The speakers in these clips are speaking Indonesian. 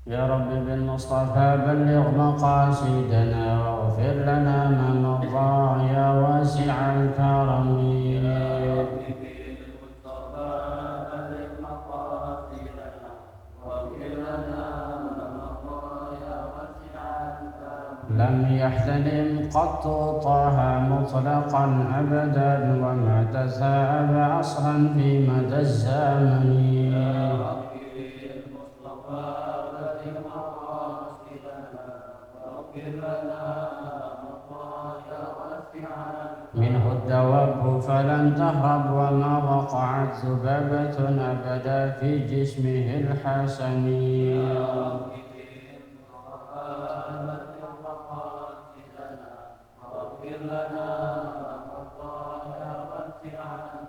يا رب بالمصطفى بلغ مقاصدنا واغفر لنا ما مضى يا واسع الكرم. يا رب بالمصطفى بلغ مقاصدنا واغفر لنا ما مضى يا واسع الكرم. لم يحتلم قط طه مطلقا أبدا وما تثاءب أصلا في مدى الزمن. يا رب بالمصطفى بلغ مقاصدنا واغفر لنا منه الدواب فلم تهرب وما وقعت ذبابة أبدا في جسمه الحسن.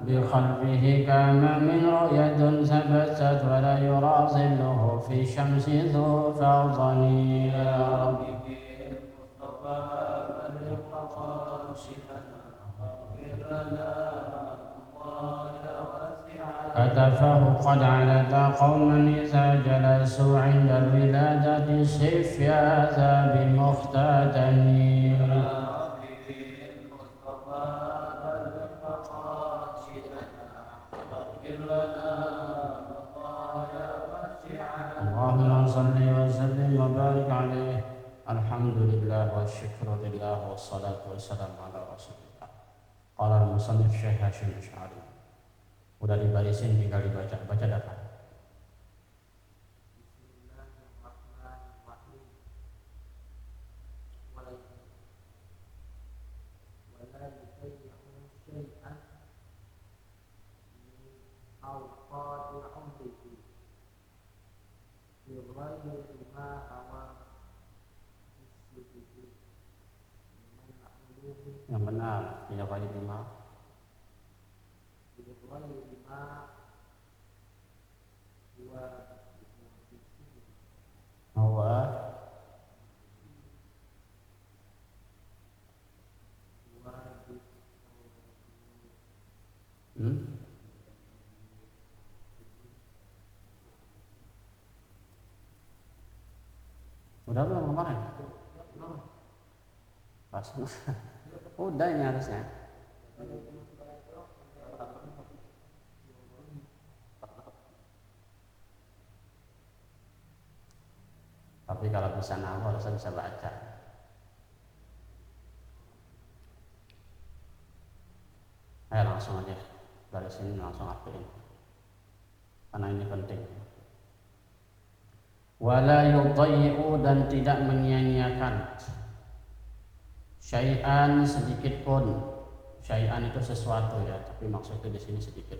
بقلبه كما من رؤية ثبتت ولا يرى ظله في شمس ذو فضل. يا رب كتفه قد علت قوما إذا جلسوا عند الولادة صف يا ذا بالمختتن. اللهم صل وسلم وبارك عليه. الحمد لله والشكر لله والصلاة والسلام على رسول الله. Qala al-musannif Syekh Hasyim Asy'ari. Udah dibarisin, tinggal dibaca. Baca dapat. Yang benar, tidak wajib lima. Bahwa udah belum kemarin? Pas. Udah ini harusnya. Tapi kalau bisa nafal harusnya bisa baca. Ayo langsung aja dari sini langsung artiin. Karena ini penting. Wala yudayyi'u, dan tidak menyia-nyiakan syai'an sedikit pun. Syai'an itu sesuatu ya, tapi maksudnya di sini sedikit.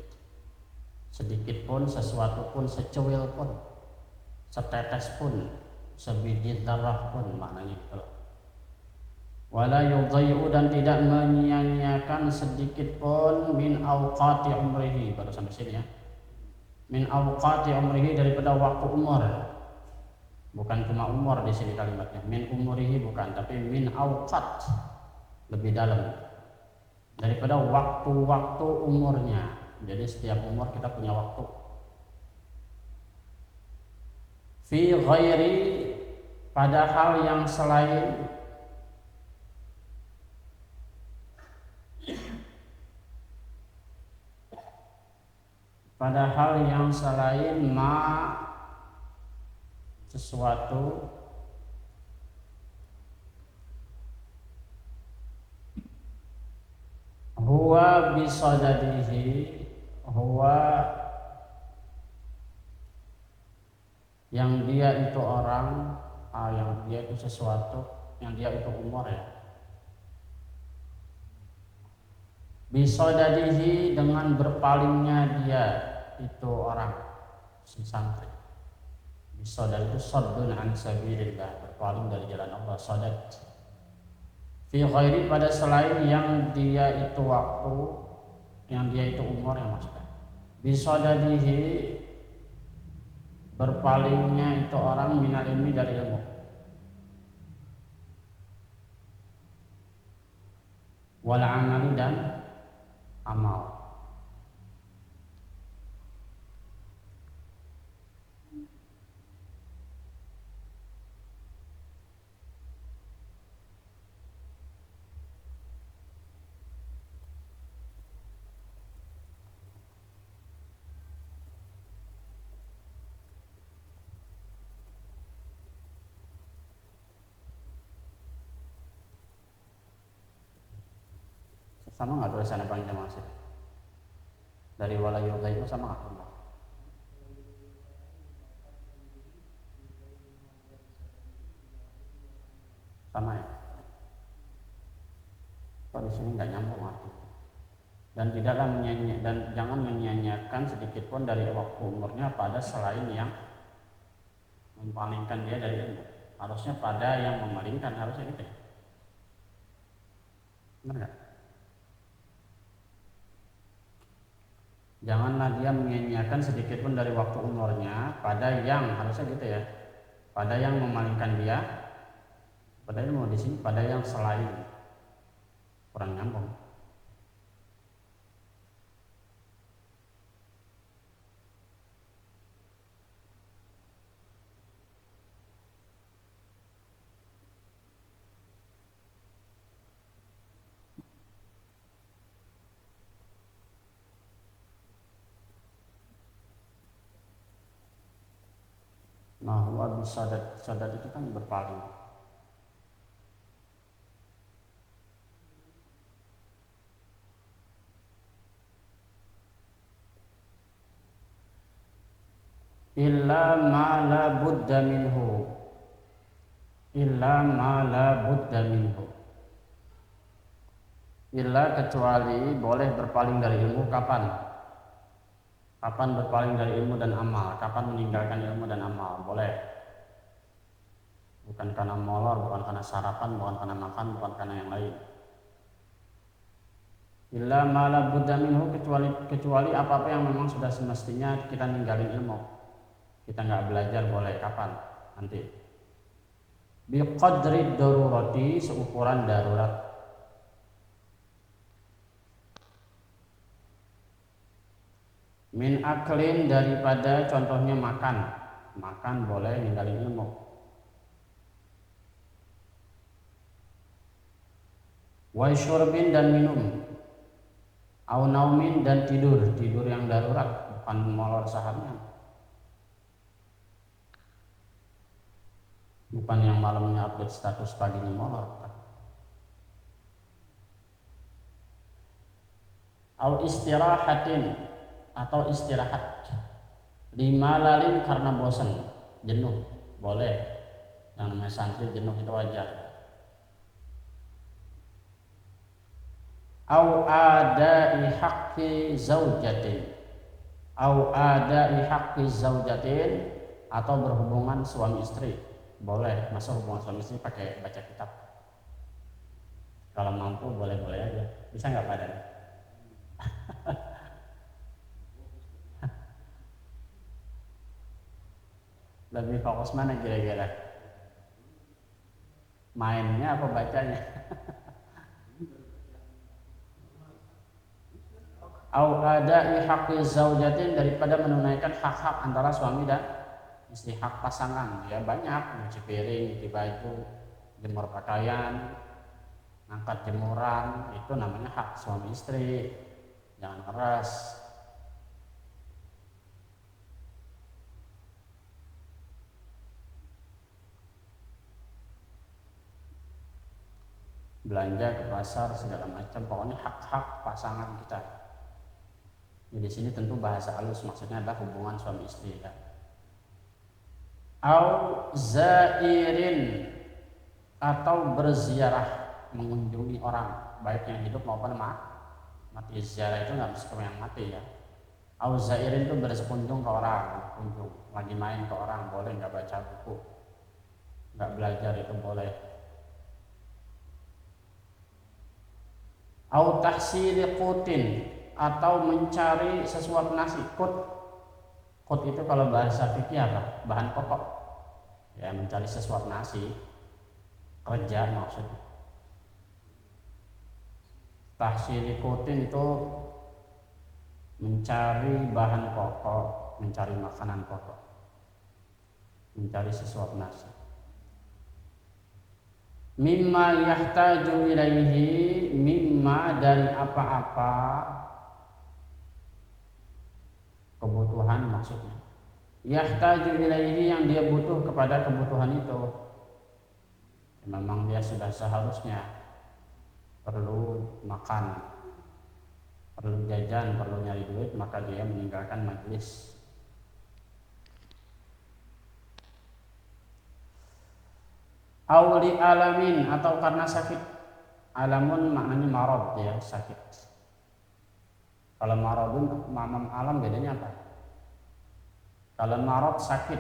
Sedikit pun, sesuatu pun, secuil pun, setetes pun, sebiji dzarrah pun, maknanya gitu loh. Wala yudayyi'u, dan tidak menyia-nyiakan sedikit pun min awqati umrihi, baru sampai sini ya. Min awqati umrihi, daripada waktu umur. Bukan cuma umur di sini kalimatnya, min umurihi bukan, tapi min awqat, lebih dalam, daripada waktu-waktu umurnya. Jadi setiap umur kita punya waktu. Fi ghairi, pada hal yang selain ma, sesuatu huwa bisadadihi, huwa yang dia itu orang, yang dia itu sesuatu, yang dia itu umur ya. Bisadadihi, dengan berpalingnya dia itu orang, si santri. Sadad itu saddun an sabilillah, berpaling dari jalan Allah. Sadad fi ghairi, pada selain yang dia itu waktu, yang dia itu umur yang maksudnya. Bisadadihi, berpalingnya itu orang minal ilmi, dari ilmu. Wal amali, dan amal. Sama nggak tulisannya Bang Jamal sih? Dari wala yudhaifu sama nggak? Sama ya? Kok di sini nggak nyambung arti? Dan tidaklah dan jangan menyanyiakan sedikit pun dari waktu umurnya pada selain yang memalingkan dia dari ilmu. Harusnya pada yang memalingkan, harusnya gitu ya. Benar nggak? Janganlah dia menyanyiakan sedikit pun dari waktu umurnya pada yang, harusnya gitu ya, pada yang memalingkan dia pada ilmu. Di sini pada yang selain, kurang nyambung. Nah, huwa bisadat, sadat itu kan berpaling. Illa ma la budda minhu. Illa ma la budda minhu. Illa kecuali boleh berpaling dari ilmu kapan? Kapan berpaling dari ilmu dan amal? Kapan meninggalkan ilmu dan amal? Boleh. Bukan karena molor, bukan karena sarapan, bukan karena makan, bukan karena yang lain. Illa ma la budda minhu, kecuali apa-apa yang memang sudah semestinya kita ninggalin ilmu. Kita nggak belajar, boleh. Kapan? Nanti. Biqadri darurati, seukuran darurat. Min aklin, daripada contohnya makan. Makan boleh, ninggalin ilmu. Wa syurbin, dan minum. Au naumin, dan tidur yang darurat, bukan molor sahamnya. Bukan yang malamnya update status, paginya molor. Au istirahatin, atau istirahat. Lima lalin, karena bosan, jenuh, boleh. Yang namanya santri jenuh itu wajar. Au adai haqqi zaujatin. Au adai haqqi zaujatin, atau berhubungan suami istri. Boleh. Masa hubungan suami istri pakai baca kitab? Kalau mampu boleh-boleh aja. Bisa nggak Pak Dan? Lebih fokus mana kira-kira? Mainnya apa bacanya? Au adai haqqi zaujatin, daripada menunaikan hak-hak antara suami dan istri, hak pasangan. Ya banyak, nyuci piring, nyuci baju, jemur pakaian, ngangkat jemuran, itu namanya hak suami istri. Jangan keras. Belanja ke pasar segala macam, pokoknya hak-hak pasangan kita. Di sini tentu bahasa halus maksudnya adalah hubungan suami istri ya. Au zairin, atau berziarah, mengunjungi orang, baik yang hidup maupun mati. Ziarah itu nggak mesti yang mati ya. Au zairin itu berkunjung ke orang, kunjung, lagi main ke orang, boleh. Nggak baca buku, nggak belajar, itu boleh. Au tahsili qutin, atau mencari sesuap nasi. Qut itu kalau bahasa fikih apa? Bahan pokok. Ya, mencari sesuap nasi, kerja maksudnya. Tahsili qutin itu mencari bahan pokok, mencari makanan pokok, mencari sesuap nasi. Mimma yahtaju ilaihi, mimma, dari apa-apa, kebutuhan maksudnya. Yahtaju ilaihi, yang dia butuh kepada kebutuhan itu. Memang dia sudah seharusnya perlu makan, perlu jajan, perlu nyari duit, maka dia meninggalkan majelis. Auli alamin, atau karena sakit. Alamun maknanya marad ya, sakit. Kalau maradun mamam alam bedanya apa? Kalau marad sakit,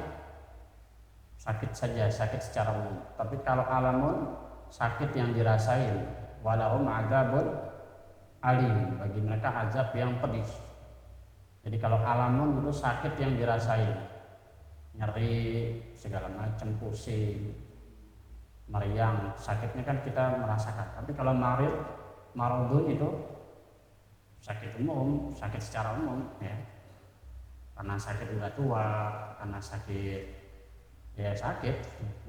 sakit saja, sakit secara umum. Tapi kalau alamun sakit yang dirasain. Walahum adzabun alim, bagi mereka azab yang pedih. Jadi kalau alamun itu sakit yang dirasain, nyeri segala macam, pusing, meriang, sakitnya kan kita merasakan. Tapi kalau maradun itu sakit umum, sakit secara umum ya. Karena sakit udah tua, karena sakit ya sakit.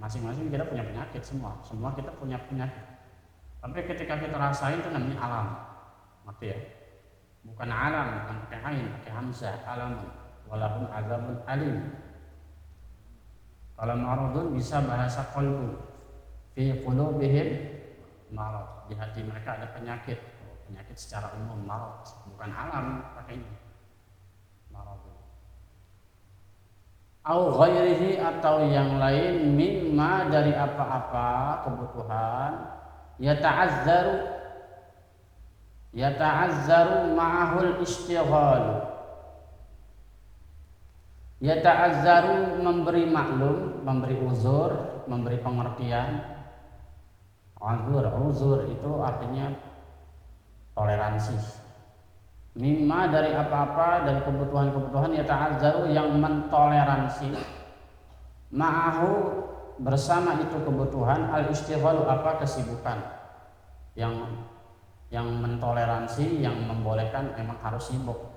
Masing-masing kita punya penyakit semua kita punya penyakit. Tapi ketika kita rasain itu namanya alam, ngerti ya? Bukan alam, bukan pakai ain, pakai hamzah, alam. Walahum adzabun alim. Kalau maradun bisa bahasa qalbu, fi qulubihim marad, di hati mereka ada penyakit secara umum, marad, bukan alam pakainya marad. Au ghairihi, atau yang lain, mimma dari apa-apa kebutuhan, yata'azzaru ma'ahul istighal. Yata'azzaru memberi maklum, memberi uzur, memberi pengertian. Uzur itu artinya toleransi. Mimma dari apa-apa, dari kebutuhan-kebutuhan, yata'azzaru yang mentoleransi, ma'ahu bersama itu kebutuhan, al-istighalu apa, kesibukan. Yang mentoleransi, yang membolehkan memang harus sibuk.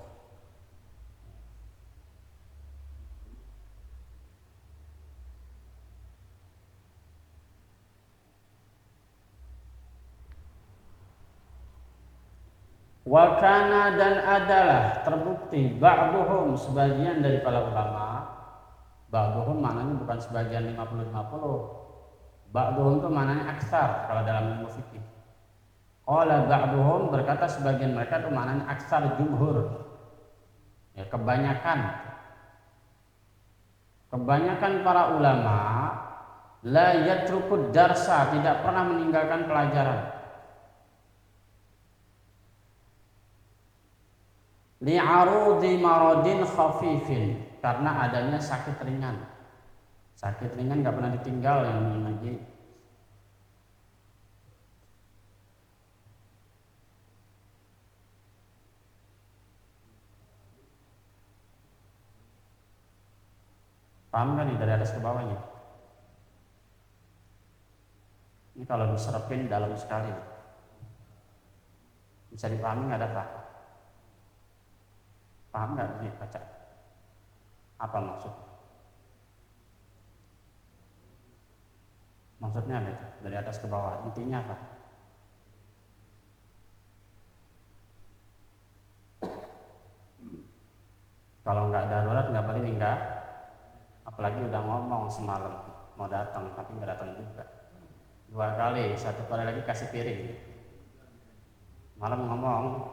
Wakana, dan adalah terbukti, ba'duhum sebagian dari para ulama. Ba'duhum maknanya bukan sebagian 50-50. Ba'duhum itu maknanya aksar kalau dalam ilmu fikih. Qala ba'duhum, berkata sebagian mereka itu maknanya aksar, jumhur ya, kebanyakan para ulama la yatrukud darsa, tidak pernah meninggalkan pelajaran. Li'arudi maradin khafifin, karena adanya sakit ringan. Sakit ringan gak pernah ditinggal yang ini lagi. Paham kan nih dari atas ke bawahnya? Ini kalau diserapin dalam sekali. Bisa dipahami nggak ada, Pak? Paham nggak nih baca? Apa maksudnya? Maksudnya apa itu? Dari atas ke bawah, intinya apa? Kalau nggak darurat nggak boleh nggak, apalagi udah ngomong semalam mau datang tapi nggak datang juga. 2 kali, 1 kali lagi kasih piring. Malam ngomong,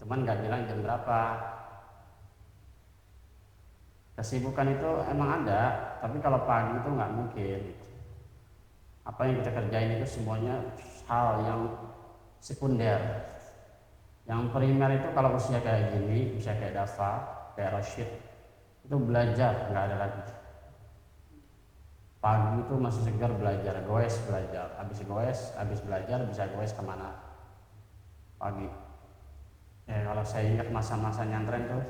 cuman nggak bilang jam berapa. Kesibukan itu emang ada, tapi kalau pagi itu nggak mungkin. Apa yang kita kerjain itu semuanya hal yang sekunder. Yang primer itu kalau usia kayak gini, usia kayak Dafa, kayak Rashid, itu belajar, nggak ada lagi. Pagi itu masih segar belajar, goes belajar, habis belajar bisa goes kemana? Pagi. Ya kalau saya ingat masa-masa nyantren tuh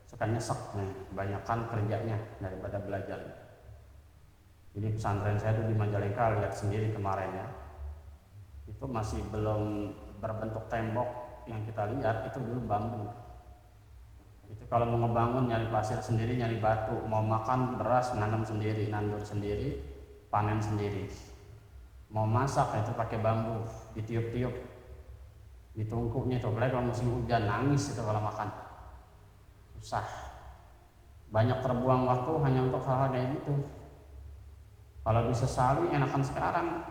suka nyesek nih, kebanyakan kerjanya daripada belajar. Jadi pesantren saya tuh di Majalengka, lihat sendiri kemarin ya, itu masih belum berbentuk tembok yang kita lihat, itu dulu bambu. Itu kalau mau ngebangun nyari pasir sendiri, nyari batu, mau makan beras nanam sendiri, nandur sendiri, panen sendiri. Mau masak itu pakai bambu, ditiup-tiup, ditungkunya itu, apalagi kalau musim hujan nangis itu kalau makan. Susah, banyak terbuang waktu hanya untuk hal-hal kayak gitu. Kalau disesali enakan sekarang,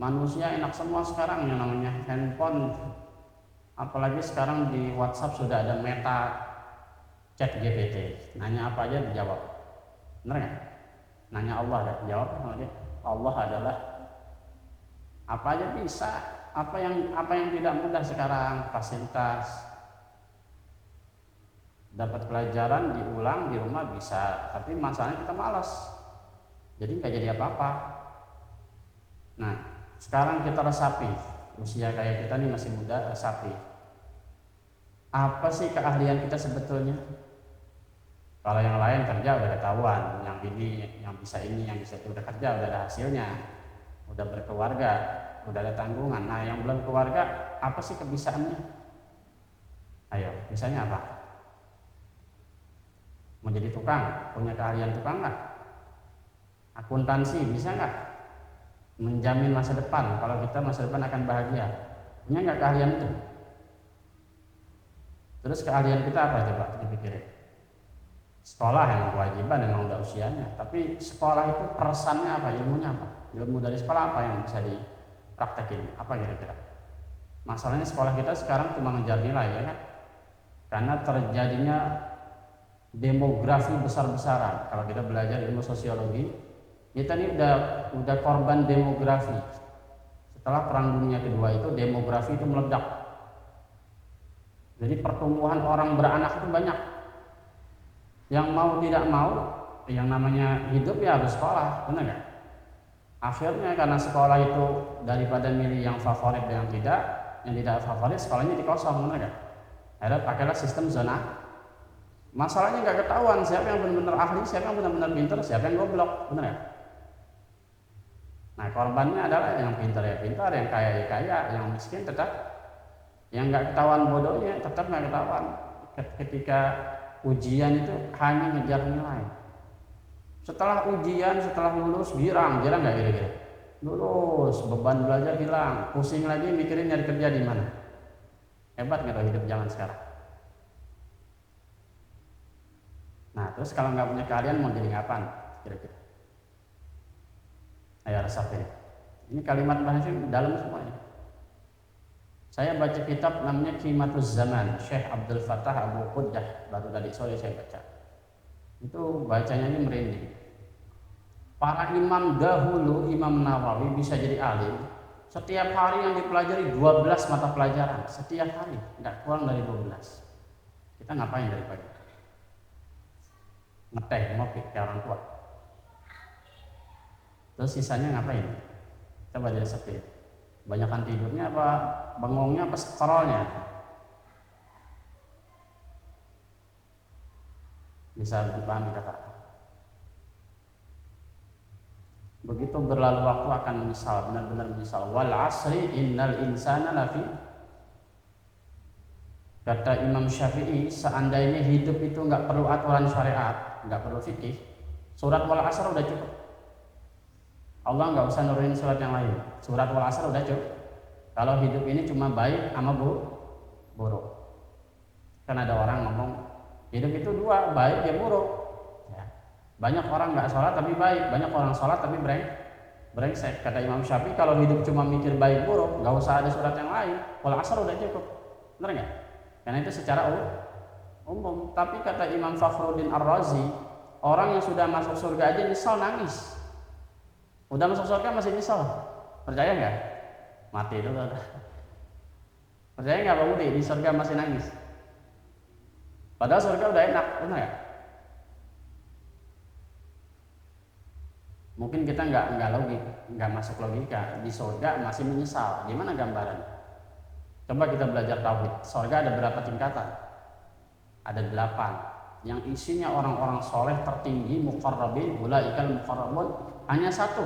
manusia enak semua sekarang yang namanya handphone, Apalagi sekarang di WhatsApp sudah ada Meta Chat GPT, nanya apa aja dijawab, bener nggak? Nanya Allah ya dijawab, Allah adalah apa aja bisa. Apa yang tidak mudah sekarang, fasilitas dapat pelajaran diulang di rumah bisa, tapi masalahnya kita malas, jadi nggak jadi apa-apa. Nah, sekarang kita resapi, usia kayak kita nih masih muda, resapi apa sih keahlian kita sebetulnya. Kalau yang lain kerja udah ketahuan, yang ini yang bisa ini yang bisa itu, udah kerja udah ada hasilnya, udah berkeluarga, udah ada tanggungan. Nah, yang belum keluarga apa sih kebisaannya? Ayo, misalnya apa? Menjadi tukang, punya keahlian tukang nggak? Akuntansi bisa nggak? Menjamin masa depan, kalau kita masa depan akan bahagia, punya nggak keahlian itu? Terus keahlian kita apa coba dipikirin? Sekolah yang kewajiban memang udah usianya, tapi sekolah itu peresannya apa, ilmunya apa? Ilmu dari sekolah apa yang bisa dipraktekin, apa kira-kira? Masalahnya sekolah kita sekarang cuma ngejar nilai ya kan, karena terjadinya demografi besar-besaran. Kalau kita belajar ilmu sosiologi, kita ini udah korban demografi. Setelah Perang Dunia Kedua itu demografi itu meledak, jadi pertumbuhan orang beranak itu banyak. Yang mau tidak mau, yang namanya hidup ya harus sekolah, benar nggak? Akhirnya karena sekolah itu daripada milih yang favorit dan yang tidak favorit, sekolahnya dikosong, benar nggak? Akhirnya pakailah sistem zona. Masalahnya nggak ketahuan siapa yang benar-benar ahli, siapa yang benar-benar pintar, siapa yang goblok, benar nggak? Nah, korbannya adalah yang pintar ya pintar, yang kaya ya kaya, yang miskin tetap, yang nggak ketahuan bodohnya tetap nggak ketahuan. Ketika ujian itu hanya ngejar nilai. Setelah ujian, setelah lulus, girang nggak kira-kira? Lulus, beban belajar hilang, pusing lagi mikirin nyari kerja di mana. Hebat nggak hidup zaman sekarang? Nah, terus kalau nggak punya keahlian mau jadi ngapain kira-kira? Ayo resapin. Ini kalimat bahasanya dalam semuanya. Saya baca kitab namanya Qimatuz Zaman, Syekh Abdul Fattah Abu Quddah, baru tadi sore saya baca. Itu bacanya ini merinding. Para imam dahulu, Imam Nawawi bisa jadi alim, setiap hari yang dipelajari 12 mata pelajaran, setiap hari, nggak kurang dari 12. Kita ngapain dari pagi? Ngeteh, ngopi, kayak orang tua. Terus sisanya ngapain? Coba jadi sepi. Banyakan tidurnya apa bengongnya apa scrollnya? Bisa dipahami kata. Begitu berlalu waktu akan menyesal, benar-benar menyesal. Wal asri innal insana lafi. Kata Imam Syafi'i, seandainya hidup itu nggak perlu aturan syariat, nggak perlu fikih, surat wal asr udah cukup. Allah nggak usah nurunin surat yang lain. Surat wal asr udah cukup. Kalau hidup ini cuma baik sama buruk. Kan ada orang ngomong hidup itu dua, baik ya buruk. Ya. Banyak orang nggak sholat tapi baik, banyak orang sholat tapi brengsek. Kata Imam Syafi'i, kalau hidup cuma mikir baik buruk, nggak usah ada surat yang lain. Wal asr udah cukup, benar nggak? Karena itu secara umum. Tapi kata Imam Fakhruddin Ar-Razi, orang yang sudah masuk surga aja nyesal nangis. Udah masuk surga masih nyesal, percaya nggak? Mati dulu. Percaya nggak Bang Budi, di surga masih nangis? Padahal surga udah enak, benar nggak? Mungkin kita nggak masuk logika. Di surga masih menyesal. Gimana gambaran? Coba kita belajar tauhid. Surga ada berapa tingkatan? Ada 8. Yang isinya orang-orang soleh tertinggi, muqarrabin, ulaikal muqarrabun, hanya 1.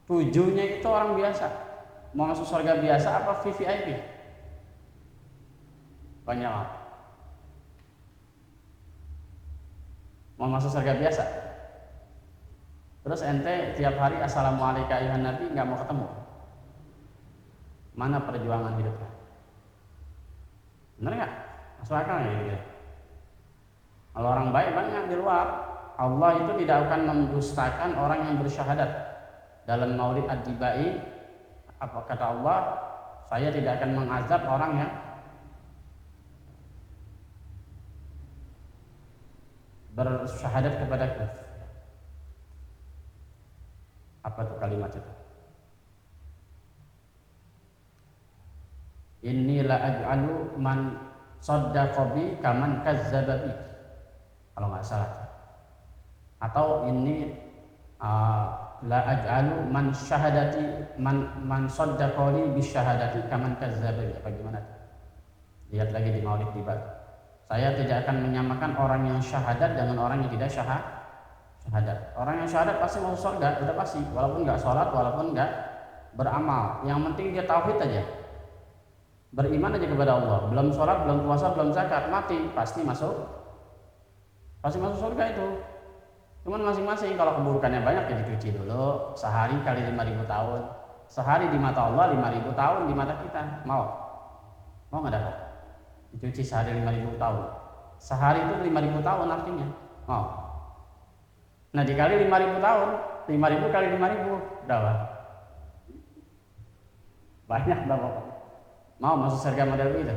7-nya itu orang biasa. Mau masuk surga biasa apa VVIP? Banyak. Mau masuk surga biasa. Terus ente tiap hari assalamualaikum ayuhan nabi nggak mau ketemu. Mana perjuangan hidupnya? Bener nggak? Masuk akal nggak gitu? Kalau orang baik banyak di luar. Allah itu tidak akan mendustakan orang yang bersyahadat. Dalam Maulid Ad-Dibai, apa kata Allah? Saya tidak akan mengazab orang yang bersyahadat kepadaku. Apa tuh kalimat itu? Inni la aj'alu man saddaqa bi kaman kazzaba bi, kalau nggak salah. Atau ini la aj'alu man syahadati man saddaqani bi syahadati kaman kazzaba bi, apa gimana? Lihat lagi di Maulid Tiba. Saya tidak akan menyamakan orang yang syahadat dengan orang yang tidak syahadat. Orang yang syahadat pasti masuk surga, udah pasti, walaupun nggak sholat, walaupun nggak beramal. Yang penting dia tauhid aja, beriman aja kepada Allah. Belum sholat, belum puasa, belum zakat, mati pasti masuk surga itu. Cuman masing-masing, kalau keburukannya banyak ya dicuci dulu. Sehari kali 5.000 tahun. Sehari di mata Allah, 5.000 tahun di mata kita. Mau nggak dapat? Dicuci sehari 5.000 tahun. Sehari itu 5.000 tahun artinya. Mau? Nah dikali 5.000 tahun, 5.000 kali 5.000 berapa? Banyak berapa? Mau masuk surga model itu?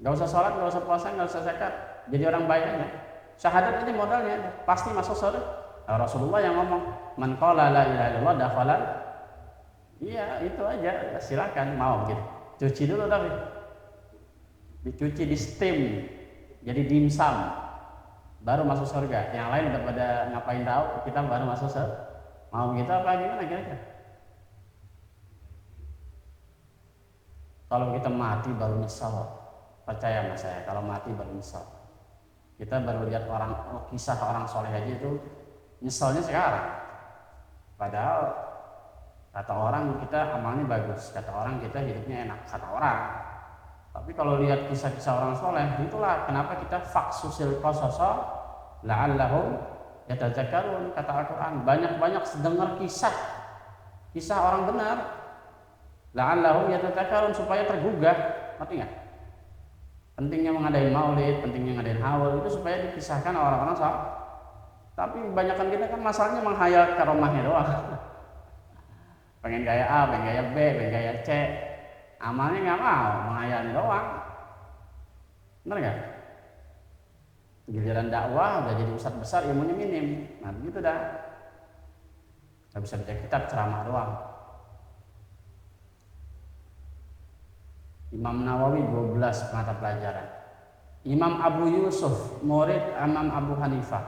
Gak usah sholat, gak usah puasa, gak usah zakat. Jadi orang baik aja. Syahadat aja modalnya, pasti masuk surga. Nah, Rasulullah yang ngomong, man qala la ilaha illallah dakhala. Iya itu aja, silakan mau gitu. Cuci dulu tapi. Dicuci, di steam, jadi dimsum, baru masuk surga. Yang lain udah pada ngapain tahu, kita baru masuk surga. Mau gitu apa gimana kira-kira? Kalau kita mati baru nyesal, percaya sama saya, kalau mati baru nyesal. Kita baru lihat kisah orang soleh aja itu nyesalnya sekarang. Padahal kata orang kita amalnya bagus, kata orang kita hidupnya enak, kata orang. Tapi kalau lihat kisah-kisah orang soleh, itulah kenapa kita faksusil qasasa la'allahum yatadzakkarun, kata Al-Quran. Banyak-banyak dengar kisah orang benar, la'allahum yatadzakkarun, supaya tergugah. Ngerti nggak? Pentingnya mengadain maulid, pentingnya ngadain haul itu supaya dikisahkan orang-orang soleh. Tapi kebanyakan kita kan masalahnya menghayal karomahnya doang. Pengen gaya A, pengen gaya B, pengen gaya C. Amalnya nggak mau, menghayalnya doang. Bener nggak? Giliran dakwah udah jadi ustadz besar, ilmunya minim. Nah begitu dah. Nggak bisa baca kitab, ceramah doang. Imam Nawawi 12 mata pelajaran. Imam Abu Yusuf, murid Imam Abu Hanifah,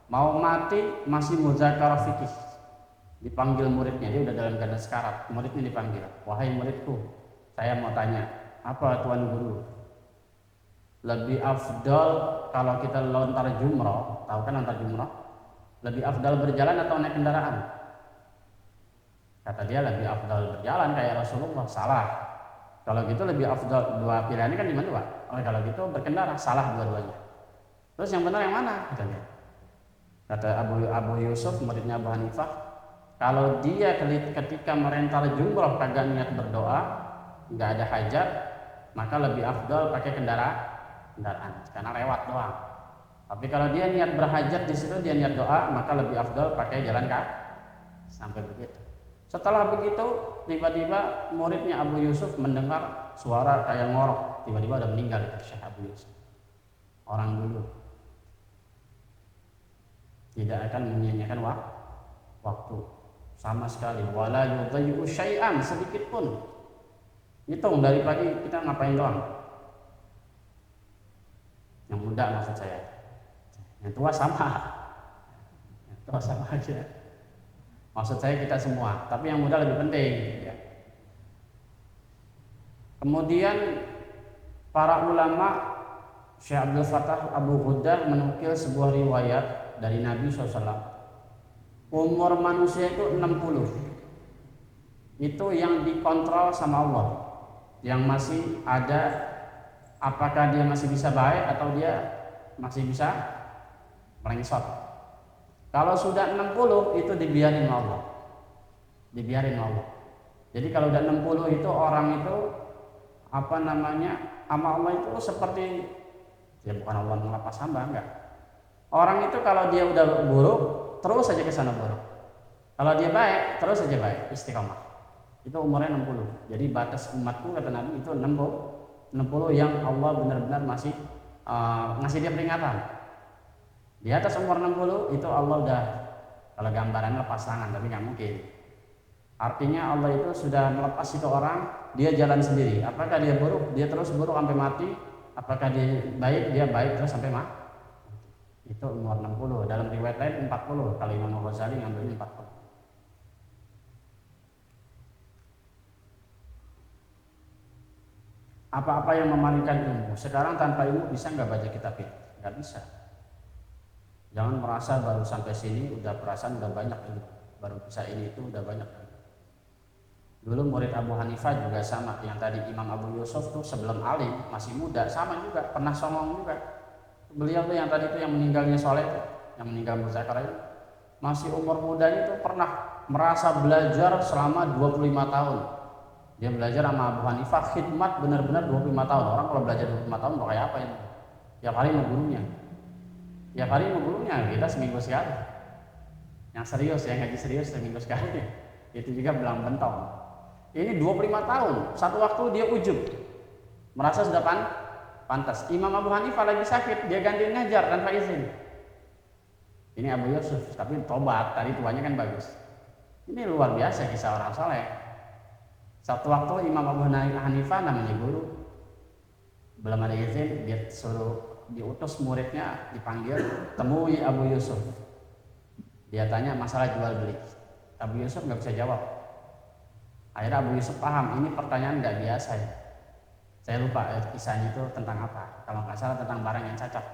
mau mati masih muzakarah fikih. Dipanggil muridnya, dia udah dalam keadaan sekarat. Muridnya dipanggil, wahai muridku, saya mau tanya, apa tuan guru? Lebih afdal kalau kita lontar jumroh, tahu kan lontar jumroh? Lebih afdal berjalan atau naik kendaraan? Kata dia lebih afdal berjalan kayak Rasulullah. Salah. Kalau gitu lebih afdal, dua pilihan ini kan cuma dua. Kalau gitu berkendara, salah dua-duanya. Terus yang benar yang mana? Katanya. Kata Abu Yusuf, muridnya Abu Hanifah, kalau dia ketika merental jumroh kagak niat berdoa, nggak ada hajat, maka lebih afdal pakai kendaraan karena lewat doang. Tapi kalau dia niat berhajat di situ, dia niat doa, maka lebih afdal pakai jalan kaki. Sampai begitu. Setelah begitu, tiba-tiba muridnya Abu Yusuf mendengar suara kayak ngorok. Tiba-tiba udah meninggal itu Syekh Abu Yusuf. Orang dulu tidak akan menyia-nyiakan waktu sama sekali. Wala yudayyi'u syai'an, sedikit pun. Hitung dari pagi kita ngapain doang. Yang muda maksud saya. Yang tua sama. Yang tua sama aja. Maksud saya kita semua, tapi yang muda lebih penting. Ya. Kemudian para ulama, Syekh Abdul Fattah Abu Ghuddah menukil sebuah riwayat dari Nabi SAW. Umur manusia itu 60. Itu yang dikontrol sama Allah. Yang masih ada, apakah dia masih bisa baik atau dia masih bisa melengsot. Kalau sudah 60 itu dibiarin Allah. Dibiarin Allah. Jadi kalau udah 60 itu orang itu sama Allah itu seperti, ya bukan Allah melepas hamba, enggak. Orang itu kalau dia udah buruk, terus saja ke sana buruk. Kalau dia baik, terus saja baik, istiqomah. Itu umurnya 60. Jadi batas umatku kata Nabi itu 60 yang Allah benar-benar masih ngasih dia peringatan. Di atas umur 60 itu Allah udah, kalau gambarannya lepas tangan, tapi nggak mungkin. Artinya Allah itu sudah melepas itu orang, dia jalan sendiri. Apakah dia buruk, dia terus buruk sampai mati? Apakah dia baik terus sampai mati? Itu umur 60. Dalam riwayat lain 40. Kalau Imam Ghazali ngambilnya 40. Apa-apa yang memalingkan ilmu. Sekarang tanpa ilmu bisa nggak baca kitab itu? Nggak bisa. Jangan merasa baru sampai sini udah perasaan udah banyak ilmu, baru bisa ini itu udah banyak. Dulu murid Abu Hanifah juga sama, yang tadi Imam Abu Yusuf tuh sebelum alim masih muda, sama juga, pernah songong juga. Beliau tuh yang tadi tuh yang meninggalnya soleh, yang meninggal muzakkar itu, masih umur mudanya tuh pernah merasa belajar selama 25 tahun. Dia belajar sama Abu Hanifah khidmat benar-benar 25 tahun. Orang kalau belajar 25 tahun udah kayak apa ini? Tiap hari mau gurunya. Tiap hari mau gurunya, kita seminggu sekali. Yang serius, yang ngaji serius seminggu sekali. Itu juga belang bentong. Ini 25 tahun, satu waktu dia ujub. Merasa sudah pantas. Imam Abu Hanifah lagi sakit, dia ganti ngajar tanpa izin. Ini Abu Yusuf, tapi tobat, tadi tuanya kan bagus. Ini luar biasa kisah orang soleh. Satu waktu Imam Abu Hanifah namanya guru, belum ada izin, dia suruh diutus muridnya dipanggil, temui Abu Yusuf. Dia tanya masalah jual beli. Abu Yusuf nggak bisa jawab. Akhirnya Abu Yusuf paham, ini pertanyaan nggak biasa ya. Saya lupa kisahnya itu tentang apa. Kalau nggak salah tentang barang yang cacat.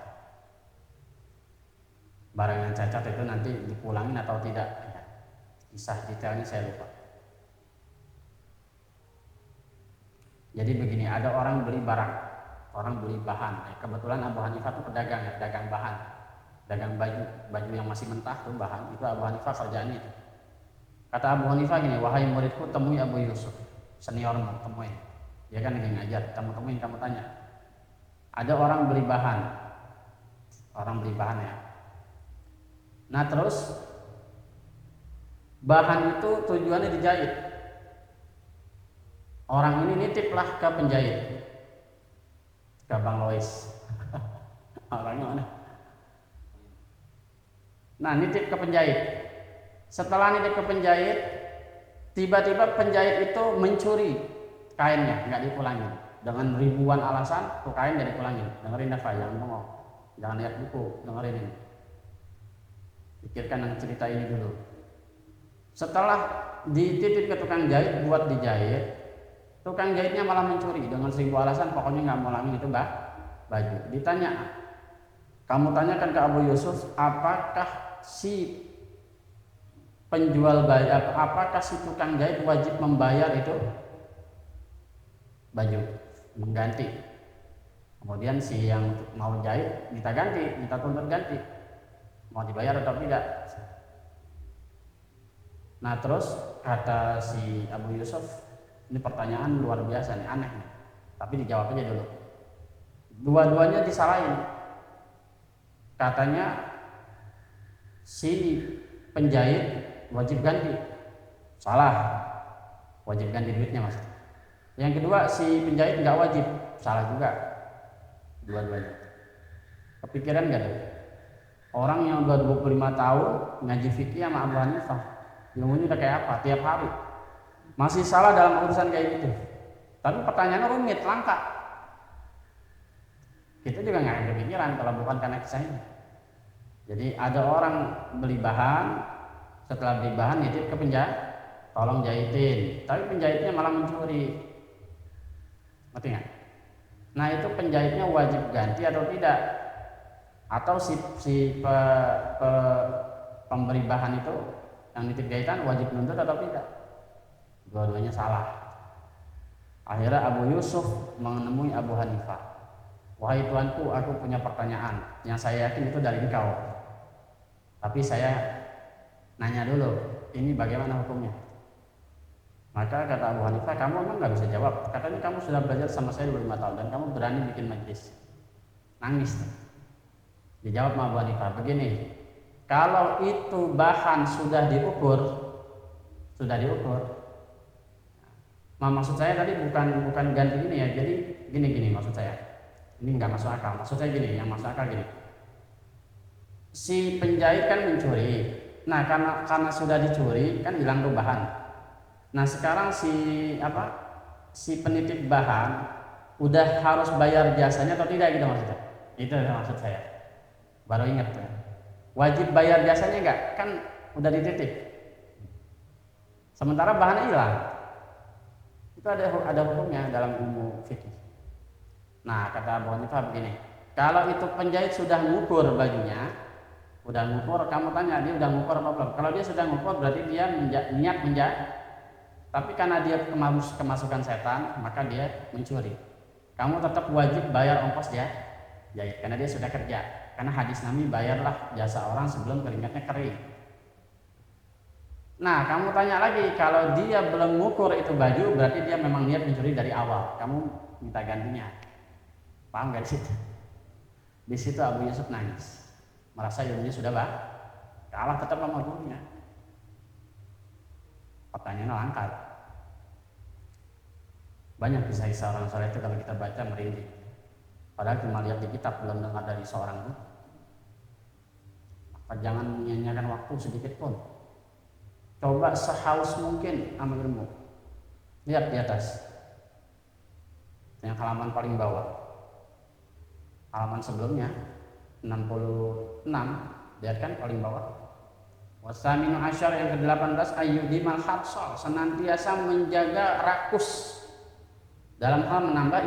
Barang yang cacat itu nanti dipulangin atau tidak. Kisah detailnya saya lupa. Jadi begini, ada orang beli barang, orang beli bahan. Kebetulan Abu Hanifah itu pedagang ya, dagang bahan, dagang baju yang masih mentah tuh bahan. Itu Abu Hanifah kerjaannya itu. Kata Abu Hanifah gini, wahai muridku temui Abu Yusuf, seniormu temui. Dia kan lagi ngajar, kamu temuin, kamu tanya. Ada orang beli bahan ya. Nah terus bahan itu tujuannya dijahit. Orang ini nitiplah ke penjahit, ke Bang Lois. Orangnya mana? Nah nitip ke penjahit. Setelah nitip ke penjahit, tiba-tiba penjahit itu mencuri kainnya, nggak dipulangin. Dengan ribuan alasan, tuh kain nggak dipulangin. Dengerin apa? Jangan ngomong, jangan lihat buku, dengerin ini. Pikirkan yang cerita ini dulu. Setelah dititip ke tukang jahit buat dijahit, tukang jahitnya malah mencuri dengan 1000 alasan, pokoknya nggak mau lagi itu baju. Ditanya, kamu tanyakan ke Abu Yusuf, apakah si penjual baju, apakah si tukang jahit wajib membayar itu baju, mengganti. Kemudian si yang mau jahit minta ganti, minta tuntut ganti, mau dibayar atau tidak. Nah terus kata si Abu Yusuf, ini pertanyaan luar biasa nih, aneh nih. Tapi dijawab aja dulu. Dua-duanya disalahin. Katanya si penjahit wajib ganti. Salah. Wajib ganti duitnya mas. Yang kedua si penjahit nggak wajib. Salah juga. Dua-duanya. Kepikiran nggak tuh? Orang yang udah 25 tahun ngaji fikih sama Abu Hanifah, ilmunya udah kayak apa? Tiap hari masih salah dalam urusan kayak gitu. Tapi pertanyaannya rumit, langka. Kita juga nggak ada kepikiran kalau bukan karena kisah ini. Jadi ada orang beli bahan, setelah beli bahan nitip ke penjahit, tolong jahitin. Tapi penjahitnya malah mencuri. Ngerti nggak? Nah itu penjahitnya wajib ganti atau tidak? Atau si pemberi bahan itu yang nitip jahitan wajib nuntut atau tidak? Dua-duanya salah. Akhirnya Abu Yusuf menemui Abu Hanifah. Wahai tuanku, aku punya pertanyaan yang saya yakin itu dari engkau. Tapi saya nanya dulu, ini bagaimana hukumnya? Maka kata Abu Hanifah, kamu emang nggak bisa jawab. Katanya kamu sudah belajar sama saya 25 tahun dan kamu berani bikin majlis. Nangis. Dijawab sama Abu Hanifah, begini, kalau itu bahan sudah diukur, maksud saya tadi bukan ganti gini ya. Jadi gini maksud saya. Ini nggak masuk akal. Maksud saya gini, yang masuk akal gini. Si penjahit kan mencuri. Nah, karena sudah dicuri kan hilang tuh bahan. Nah, sekarang si penitip bahan udah harus bayar jasanya atau tidak gitu maksudnya? Itu maksud saya. Baru ingat ya. Wajib bayar jasanya enggak? Kan udah dititip. Sementara bahannya hilang. Itu ada hukumnya dalam ilmu fikih. Nah, kata Abu Hanifah begini, kalau itu penjahit sudah ngukur bajunya, udah ngukur, kamu tanya dia udah ngukur apa belum? Kalau dia sudah ngukur berarti dia niat menjahit. Tapi karena dia kemasukan setan, maka dia mencuri. Kamu tetap wajib bayar ongkos dia jahit karena dia sudah kerja. Karena hadis Nabi, bayarlah jasa orang sebelum keringatnya kering. Nah, kamu tanya lagi, kalau dia belum ngukur itu baju, berarti dia memang niat mencuri dari awal. Kamu minta gantinya. Paham gak di situ? Di situ Abu Yusuf nangis. Merasa ilmunya sudah kalah tetap sama gurunya. Pertanyaannya langkat. Banyak kisah-kisah orang soleh itu kalau kita baca merinding. Padahal cuma lihat di kitab, belum dengar dari seorang guru. Maka jangan menyanyiakan waktu sedikit pun. Coba sehaus mungkin amal ilmu. Lihat di atas. Yang halaman paling bawah. Halaman sebelumnya 66, lihat kan paling bawah. Wasaminu asyar yang ke-18 ayyudimal habsal, senantiasa menjaga rakus dalam hal menambah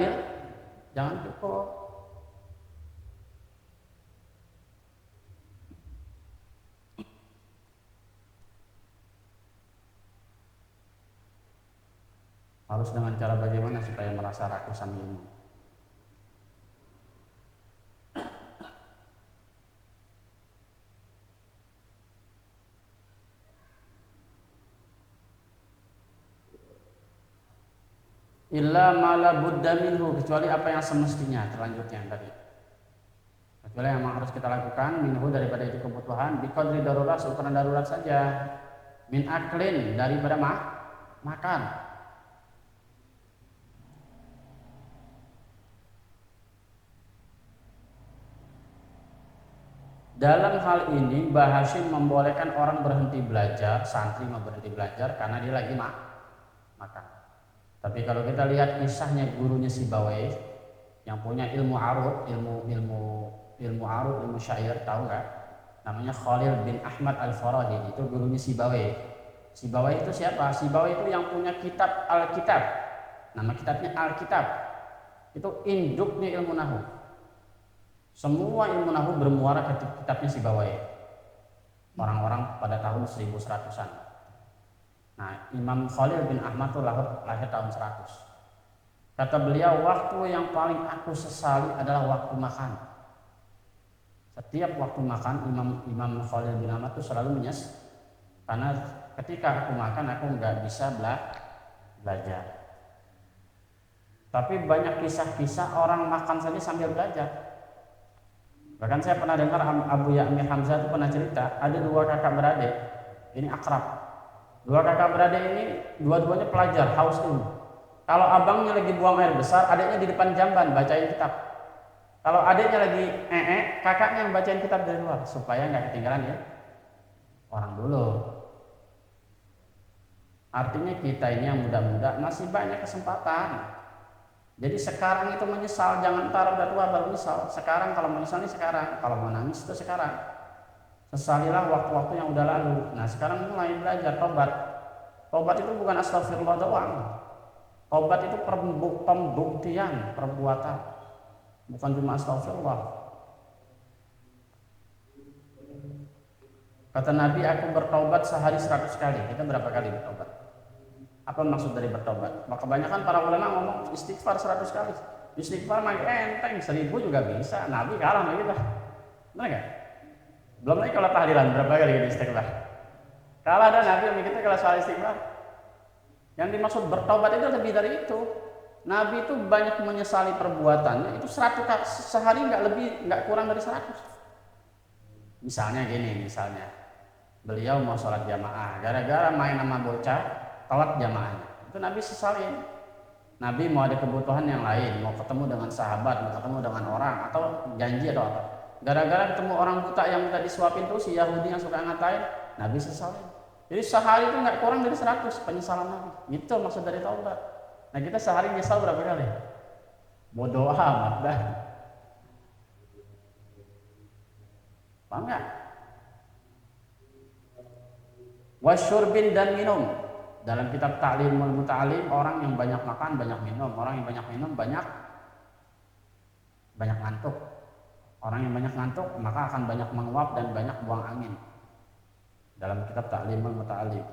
jangan cukup. Harus dengan cara bagaimana supaya merasa rakus sama ilmu. Illa mala budda minhu, kecuali apa yang semestinya, terlanjutnya tadi. Kecuali yang memang harus kita lakukan minhu daripada itu kebutuhan, biqadri darurat, seukuran darurat saja. Min aklin, daripada makan. Dalam hal ini Mbah Hashim membolehkan orang berhenti belajar, santri mau berhenti belajar karena dia lagi makan. Tapi kalau kita lihat kisahnya gurunya Sibawayh yang punya ilmu arud, ilmu syair, tahu nggak? Namanya Khalil bin Ahmad Al-Farahidi, itu gurunya Sibawayh. Sibawayh itu siapa? Sibawayh itu yang punya kitab Al-Kitab. Nama kitabnya Al-Kitab. Itu induknya ilmu nahwu. Semua ilmu nahwu bermuara ke kitabnya Sibawayh. Orang-orang pada tahun 1100-an. Nah, Imam Khalil bin Ahmad itu lahir tahun 100. Kata beliau, waktu yang paling aku sesali adalah waktu makan. Setiap waktu makan Imam Khalil bin Ahmad itu selalu menyesal. Karena ketika aku makan aku nggak bisa belajar. Tapi banyak kisah-kisah orang makan saja sambil belajar. Bahkan saya pernah dengar Abu Ya'mi Hamzah itu pernah cerita, ada 2 kakak beradik, ini akrab. 2 kakak beradik ini dua-duanya pelajar, haus ilmu. Kalau abangnya lagi buang air besar, adiknya di depan jamban bacain kitab. Kalau adiknya lagi kakaknya yang bacain kitab dari luar supaya nggak ketinggalan ya orang dulu. Artinya kita ini yang muda-muda masih banyak kesempatan. Jadi sekarang itu menyesal, jangan ntar udah tua baru menyesal. Sekarang kalau menyesal ini sekarang, kalau mau nangis itu sekarang. Sesalilah waktu-waktu yang udah lalu. Nah sekarang mulai belajar tobat. Tobat itu bukan astagfirullah doang. Tobat itu pembuktian perbuatan, bukan cuma astagfirullah. Kata Nabi, aku bertobat sehari 100 kali. Kita berapa kali bertobat? Apa maksud dari bertobat? Maka kebanyakan para ulama ngomong istighfar 100 kali. Istighfar mah enteng, 1000 juga bisa. Nabi kalah sama kita. Benar nggak? Belum lagi kalau tahlilan berapa kali kita istighfar? Kalah ada Nabi sama kita kalau soal istighfar. Yang dimaksud bertobat itu lebih dari itu. Nabi itu banyak menyesali perbuatannya. Itu 100 sehari nggak kurang dari 100. Misalnya gini, beliau mau sholat jamaah, gara-gara main sama bocah telat jamaahnya, itu Nabi sesalin. Nabi mau ada kebutuhan yang lain, mau ketemu dengan sahabat, mau ketemu dengan orang, atau janji atau apa, Gara-gara ketemu orang buta yang minta disuapin tuh, si Yahudi yang suka ngatain, Nabi sesalin. Jadi sehari itu nggak kurang dari 100 penyesalan Nabi. Itu maksud dari taubat. Nah kita sehari nyesal berapa kali? Bodoh amat dah. Paham nggak? Wasyurbin dan minum. Dalam kitab Ta'limul Muta'alim, orang yang banyak makan banyak minum, orang yang banyak minum banyak ngantuk. Orang yang banyak ngantuk maka akan banyak menguap dan banyak buang angin. Dalam kitab Ta'limul Muta'alim.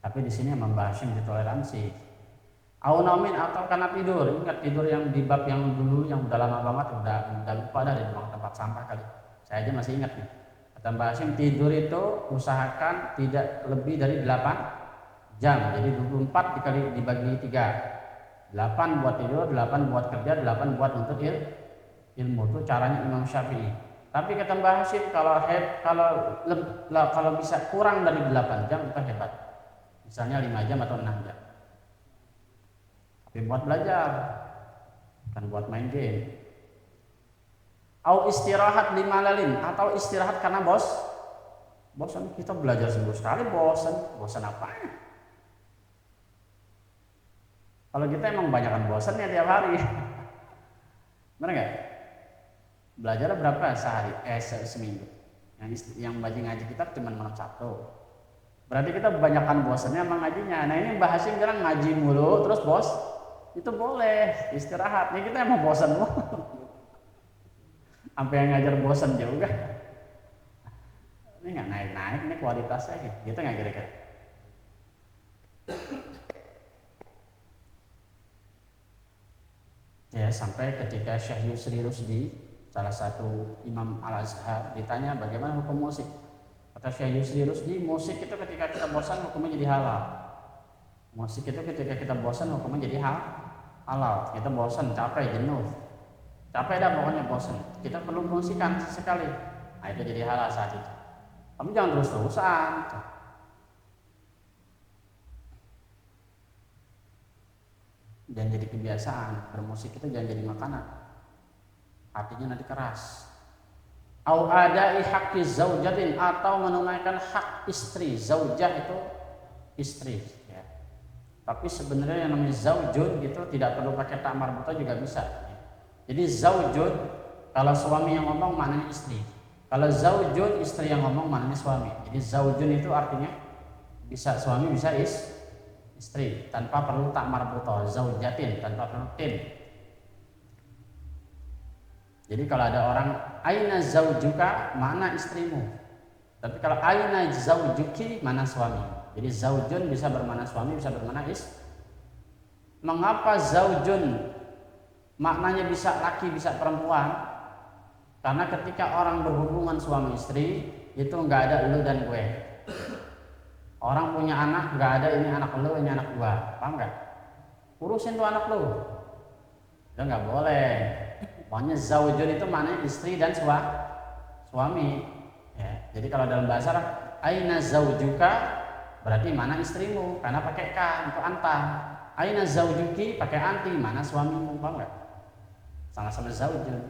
Tapi di sini membahas yang ditoleransi. Aunomin atau karena tidur. Ingat tidur yang di bab yang dulu yang udah lama banget, udah lupa dari ruang tempat sampah kali. Saya aja masih ingat nih. Kata Mbak Hashim, tidur itu usahakan tidak lebih dari 8 jam. Jadi 24 dibagi 3. 8 buat tidur, 8 buat kerja, 8 buat untuk ilmu. Itu caranya Imam Syafi'i. Tapi kata Mbak Hashim, kalau bisa kurang dari 8 jam itu hebat. Misalnya 5 jam atau 6 jam. Tapi buat belajar, bukan buat main game. Au istirahat 5 lalin, atau istirahat karena bosan. Kita belajar seminggu sekali bosan apa? Kalau kita emang banyakan bosan ya tiap hari. Benar nggak? Belajar berapa sehari? Seminggu. Yang ngaji kita cuma malam Sabtu. Berarti kita kebanyakan bosannya emang ngajinya. Nah ini bahasin sekarang ngaji mulu terus itu boleh istirahat. Nih kita emang bosan mulu. Sampai yang ngajar bosan juga. Ini nggak naik ini kualitasnya gitu nggak kira-kira? Ya sampai ketika Syekh Yusri Rusdi, salah satu imam Al-Azhar, ditanya bagaimana hukum musik. Kata Syekh Yusri Rusdi, musik itu ketika kita bosan hukumnya jadi halal. Musik itu ketika kita bosan hukumnya jadi halal. Kita bosan, capek, jenuh. Capek dah pokoknya bosan. Kita perlu musikan sekali. Nah itu jadi halal saat itu. Kamu jangan terus-terusan. Jangan jadi kebiasaan. Bermusik itu jangan jadi makanan. Hatinya nanti keras. Au adai haqqi zaujatin, atau menunaikan hak istri. Zaujah itu istri. Ya. Tapi sebenarnya yang namanya zaujun gitu tidak perlu pakai tak marbuta juga bisa. Jadi zaujun kalau suami yang ngomong maknanya istri. Kalau zaujun istri yang ngomong maknanya suami. Jadi zaujun itu artinya bisa suami bisa istri tanpa perlu tak marbutoh. Zaujatin tanpa perlu tin. Jadi kalau ada orang aina zaujuka mana istrimu. Tapi kalau aina zaujuki mana suami. Jadi zaujun bisa bermana suami bisa bermana istri. Mengapa zaujun maknanya bisa laki bisa perempuan? Karena ketika orang berhubungan suami istri itu nggak ada lu dan gue. Orang punya anak nggak ada ini anak lu ini anak gua, paham nggak? Urusin tuh anak lu, itu nggak boleh. Pokoknya zaujun itu maknanya istri dan suami. Ya, jadi kalau dalam bahasa Arab aina zaujuka berarti mana istrimu karena pakai ka untuk anta. Aina zaujuki pakai anti mana suamimu, paham nggak? Sama-sama zaujun.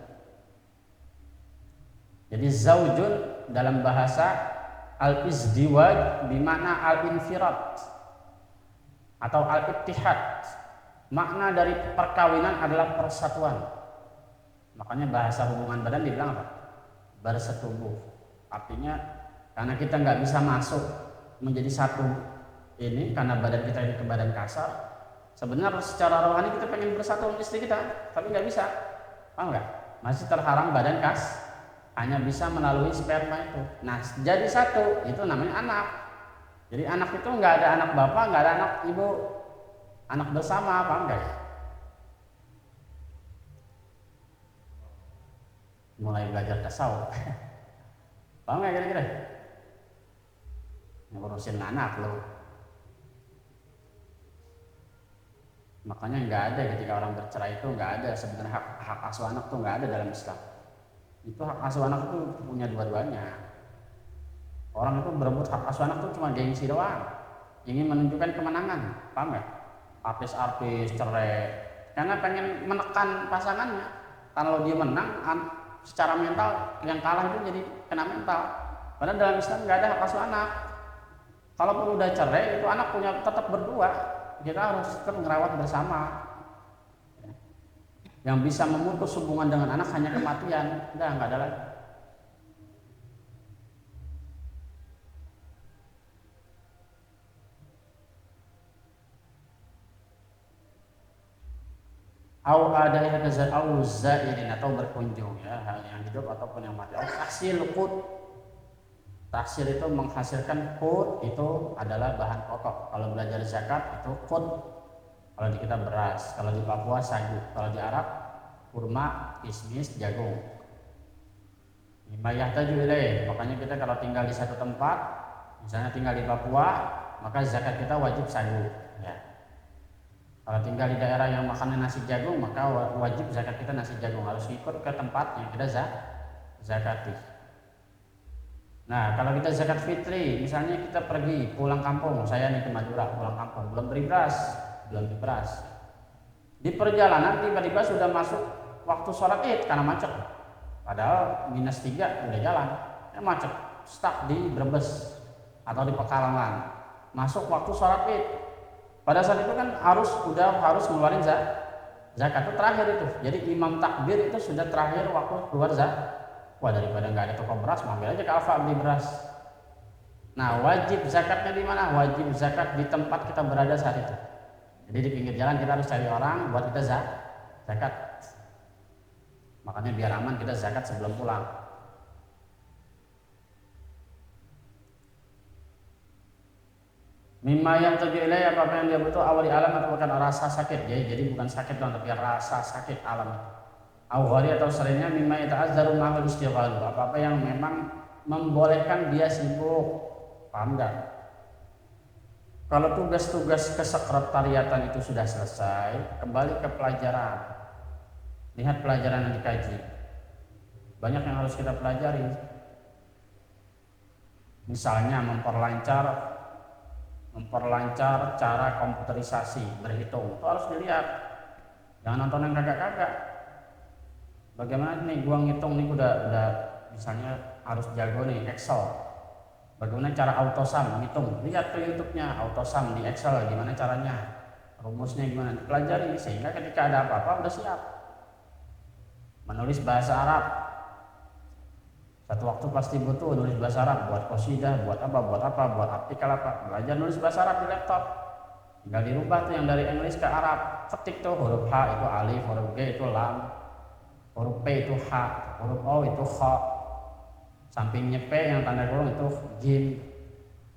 Jadi zaujun dalam bahasa al-izdiwaj bermakna al-infirat atau al-ittihad. Makna dari perkawinan adalah persatuan. Makanya bahasa hubungan badan dibilang apa? Bersetubuh. Artinya karena kita nggak bisa masuk menjadi satu ini karena badan kita ini ke badan kasar. Sebenarnya secara rohani kita pengen bersatu dengan istri kita, tapi nggak bisa. Paham nggak? Masih terhalang badan hanya bisa melalui sperma itu. Nah, jadi satu itu namanya anak. Jadi anak itu nggak ada anak bapak, nggak ada anak ibu, anak bersama, paham nggak? Mulai belajar tasawuf. Paham nggak kira-kira? Ngurusin anak lo. Makanya nggak ada ketika orang bercerai itu nggak ada sebenarnya hak asuh anak tuh nggak ada dalam Islam. Itu hak asuh anak itu punya dua-duanya. Orang itu berebut hak asuh anak itu cuma gengsi doang, ingin menunjukkan kemenangan, paham nggak? Artis-artis cerai karena pengen menekan pasangannya. Kalau dia menang secara mental, yang kalah itu jadi kena mental. Padahal dalam Islam nggak ada hak asuh anak. Kalaupun udah cerai, itu anak punya tetap berdua. Kita harus tetap merawat bersama. Yang bisa memutus hubungan dengan anak hanya kematian. Udah nggak ada lagi. Au zairin atau berkunjung ya, hal yang hidup ataupun yang mati. Au tahsil qut. Tahsil itu menghasilkan qut, itu adalah bahan pokok. Kalau belajar zakat itu qut. Kalau di kita beras, kalau di Papua sagu, kalau di Arab kurma, kismis, jagung. Mimma yahtaju ilaih. Makanya kita kalau tinggal di satu tempat, misalnya tinggal di Papua, maka zakat kita wajib sagu ya. Kalau tinggal di daerah yang makannya nasi jagung, maka wajib zakat kita nasi jagung, harus ikut ke tempat yang kita zakati. Nah, kalau kita zakat fitri, misalnya kita pergi pulang kampung, saya nih ke Madura pulang kampung, belum beli beras. Di perjalanan tiba-tiba sudah masuk waktu sholat Id karena macet. Padahal -3 udah jalan, macet, stuck di Brebes atau di Pekalongan. Masuk waktu sholat Id. Pada saat itu kan harus ngeluarin zakat itu terakhir itu. Jadi imam takbir itu sudah terakhir waktu keluar zakat. Wah, daripada nggak ada toko beras, mampir aja ke Alfa beli beras. Nah, wajib zakatnya di mana? Wajib zakat di tempat kita berada saat itu. Jadi di pinggir jalan kita harus cari orang buat kita zakat. Makanya biar aman kita zakat sebelum pulang. Mimma yang terjadi apa yang dia butuh awal alam atau bukan rasa sakit, jadi bukan sakit dong, tapi rasa sakit alam. Awali atau selainnya mimma yata'azzaru ma'al istighfar, apa yang memang membolehkan dia sibuk. Paham enggak? Kalau tugas-tugas kesekretariatan itu sudah selesai, kembali ke pelajaran. Lihat pelajaran yang dikaji. Banyak yang harus kita pelajari. Misalnya memperlancar cara komputerisasi berhitung, itu harus dilihat. Jangan nonton yang kagak-kagak. Bagaimana nih gua ngitung nih, udah misalnya harus jago nih Excel. Bagaimana cara autosum ngitung? Lihat ke YouTube-nya autosum di Excel gimana caranya, rumusnya gimana, dipelajari sehingga ketika ada apa-apa udah siap. Menulis bahasa Arab, satu waktu pasti butuh nulis bahasa Arab, buat qasidah, buat artikel apa, belajar nulis bahasa Arab di laptop. Tinggal dirubah tuh yang dari Inggris ke Arab, ketik tuh huruf H itu alif, huruf G itu lam, huruf P itu H, huruf O itu kha, sampingnya P yang tanda kurung itu jim.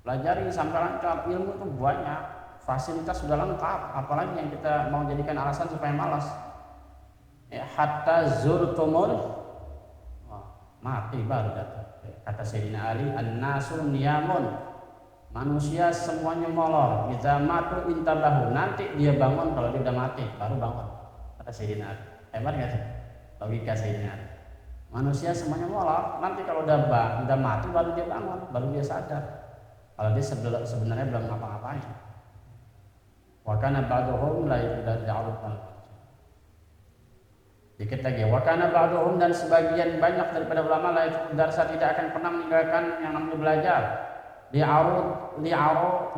Pelajari sampai lancar, ilmu itu banyak, fasilitas sudah lengkap, apalagi yang kita mau jadikan alasan supaya malas. Ya, hatta zurtumul mati baru datang. Kata Sayyidina Ali, an-nasu niyamun, manusia semuanya molor. Idza matu intabahu, nanti dia bangun kalau dia udah mati baru bangun. Kata Sayyidina Ali. Hebat nggak sih logika Sayyidina Ali? Manusia semuanya molor, nanti kalau udah mati baru dia bangun, baru dia sadar kalau dia sebenarnya belum ngapa-ngapain. Wa kana ba'duhum la ya'rifun. Dikit lagi, wa kana ba'duhum, dan sebagian banyak daripada ulama darsa tidak akan pernah meninggalkan yang namanya belajar li'arud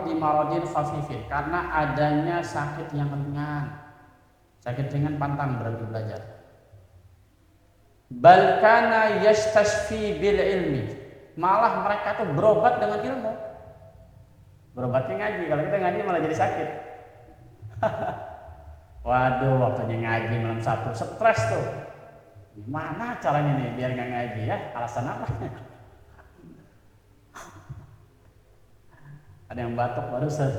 di maradin khafifin, karena adanya sakit yang ringan. Sakit ringan pantang berhenti belajar. Bal kana yastashfi bil ilmi, malah mereka tuh berobat dengan ilmu. Berobatnya ngaji, kalau kita ngaji malah jadi sakit. Waduh, waktunya ngaji malam Sabtu, stres tuh. Gimana caranya nih biar nggak ngaji ya? Alasan apa? Ada yang batuk barusan.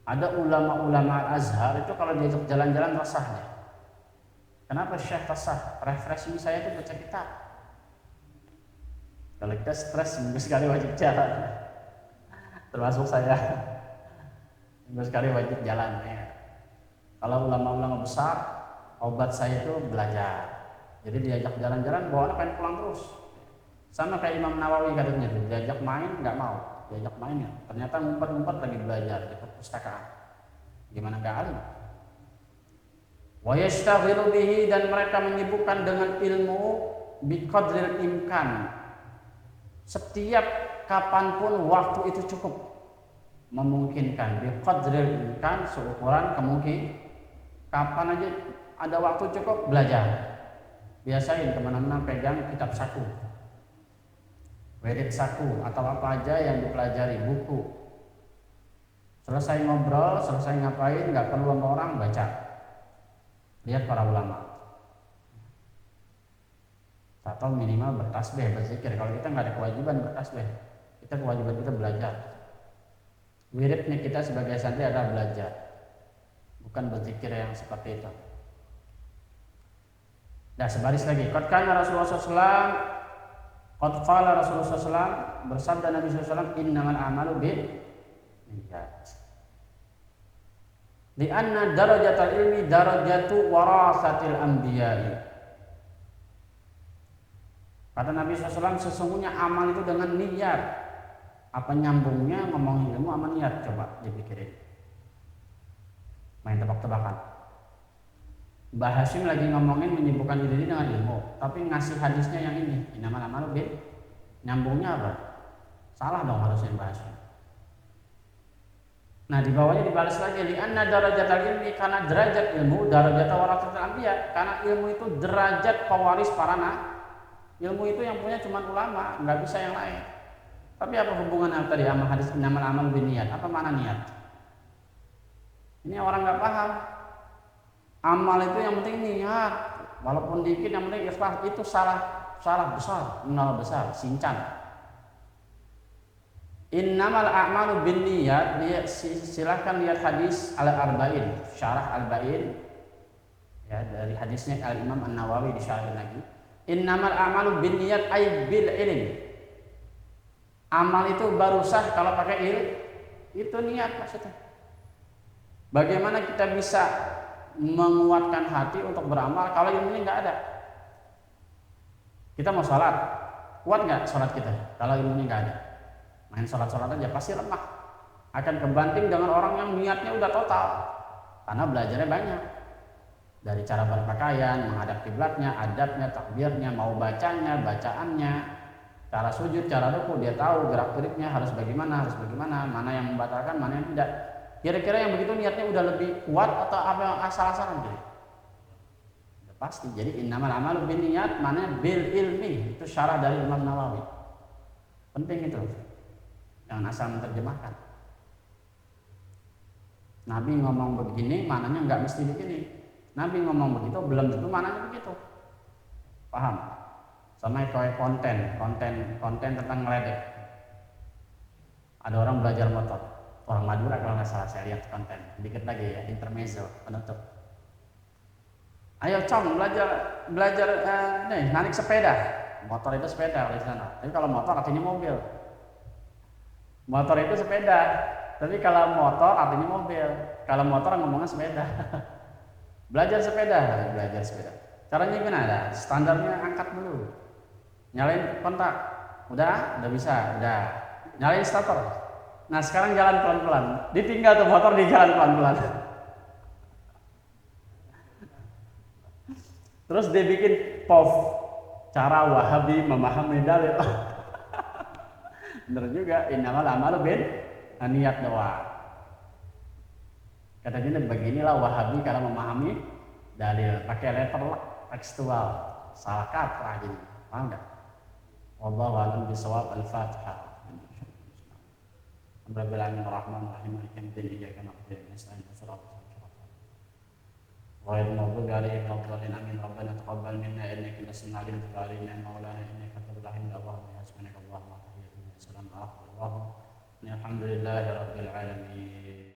Ada ulama-ulama Azhar itu kalau diajak jalan-jalan resahnya. Kenapa Syekh resah? Refreshing saya itu baca kitab. Kalau kita stres seminggu sekali wajib jalan, termasuk saya seminggu sekali wajib jalan ya. Kalau ulama-ulama besar, obat saya itu belajar. Jadi diajak jalan-jalan, bawaannya pengen pulang terus. Sama kayak Imam Nawawi katanya tuh, diajak main nggak mau, diajak main ya. Ternyata ngumpet-ngumpet lagi belajar di perpustakaan. Gimana nggak alim? Wa yashtaghilu bihi, dan mereka menyibukkan dengan ilmu biqadril imkan. Setiap kapanpun waktu itu cukup memungkinkan, biqadril imkan, seukuran kemungkinan. Kapan aja ada waktu cukup belajar. Biasain kemana-mana pegang kitab saku, wirid saku, atau apa aja yang dipelajari, buku. Selesai ngobrol, selesai ngapain, nggak perlu sama orang, baca. Lihat para ulama. Atau minimal bertasbih, berzikir. Kalau kita nggak ada kewajiban bertasbih, kita kewajiban kita belajar. Wiridnya kita sebagai santri adalah belajar, bukan berzikir yang seperti itu. Nah, sebaris lagi. Qad kana Rasulullah SAW, qad qala Rasulullah SAW, bersabda Nabi SAW, innamal a'malu binniyat. Lianna darajatul ilmi darajatu warasatil anbiya'i. Kata Nabi SAW, sesungguhnya amal itu dengan niat. Apa nyambungnya ngomongin ilmu sama niat? Coba dipikirin. Main tebak-tebakan. Mbah Hashim lagi ngomongin menyibukkan diri dengan ilmu, tapi ngasih hadisnya yang ini, innamal a'malu binniyat. Nyambungnya apa? Salah dong harusnya Mbah Hashim. Nah, di bawahnya dibalas lagi, li'anna darajatal ilmi, karena derajat ilmu, darajat warasatul anbiya, karena ilmu itu derajat pewaris para nabi. Ilmu itu yang punya cuma ulama, nggak bisa yang lain. Tapi apa hubungannya tadi sama hadis innamal a'malu binniyat? Apa makna niat? Ini orang nggak paham. Amal itu yang penting niat, walaupun dikit yang penting ikhlas. Itu salah besar, nol besar, sincan. Innamal a'malu binniyat, silahkan lihat hadis Al-Arba'in, syarah Al-Ba'in ya, dari hadisnya Al-Imam An-Nawawi disyarahin lagi. Innamal a'malu binniyat ay bil ilm. Amal itu baru sah kalau pakai ilmu. Itu niat maksudnya. Bagaimana kita bisa menguatkan hati untuk beramal kalau ilmunya nggak ada? Kita mau sholat, kuat nggak sholat kita kalau ilmunya nggak ada? Main sholat-sholat aja pasti lemah. Akan kebanting dengan orang yang niatnya udah total, karena belajarnya banyak. Dari cara berpakaian, menghadap kiblatnya, adabnya, takbirnya, mau bacanya, bacaannya, cara sujud, cara ruku, dia tahu gerak-geriknya harus bagaimana, mana yang membatalkan, mana yang tidak. Kira-kira yang begitu niatnya udah lebih kuat atau apa yang asal-asalan gitu? Udah pasti. Jadi innamal a'malu binniyat, mana bil ilmi, itu syarah dari Imam Nawawi. Penting itu. Jangan asal menerjemahkan. Nabi ngomong begini, mananya nggak mesti begini. Nabi ngomong begitu, belum tentu mananya begitu. Paham? Sama kayak konten tentang ngeledek. Ada orang belajar motor, orang Madura kalau nggak salah saya lihat konten. Dikit lagi ya, intermezzo, penutup. Ayo com, belajar naik sepeda. Motor itu sepeda di sana. Tapi kalau motor artinya mobil. Motor itu sepeda. Tapi kalau motor artinya mobil. Kalau motor ngomongnya sepeda. Belajar sepeda. Caranya gimana? Standarnya angkat dulu. Nyalain kontak. Udah bisa, udah. Nyalain starter. Nah, sekarang jalan pelan-pelan. Ditinggal tuh motor di jalan pelan-pelan. Terus dia bikin POV, cara Wahabi memahami dalil. Bener juga, innamal a'malu binniyat doang. Katanya beginilah Wahabi kalau memahami dalil, pakai letter tekstual, salah kaprah jadi. Paham enggak? Wallahu a'lam bishawab. Al-Fatihah. Rabbil alamin arrahmanir rahim maliki yaumiddin iyyaka na'budu wa iyyaka nasta'in ihdinas siratal mustaqim ghairil maghdubi 'alaihim waladdallin amin rabbana taqabbal minna innaka antas samiul 'alim wa tub 'alaina maulana innaka antal rahim allahumma hasbunaka allahumma tahiyyatuhum assalamu alaikum alhamdulillahi rabbil alamin.